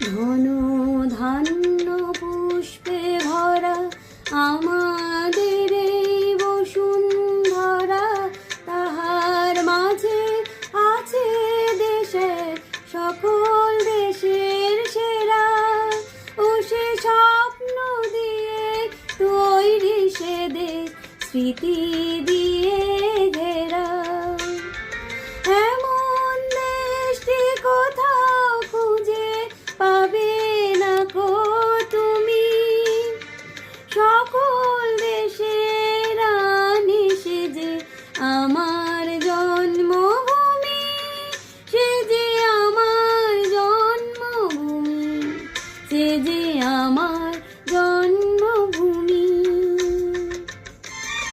ঘন ধান্য পুষ্পে ভরা আমাদের এই বসুন্ধরা, তাহার মাঝে আছে দেশে সকল দেশের সেরা। ও সে স্বপ্ন দিয়ে তৈরি সে দেশ, স্মৃতি দিয়ে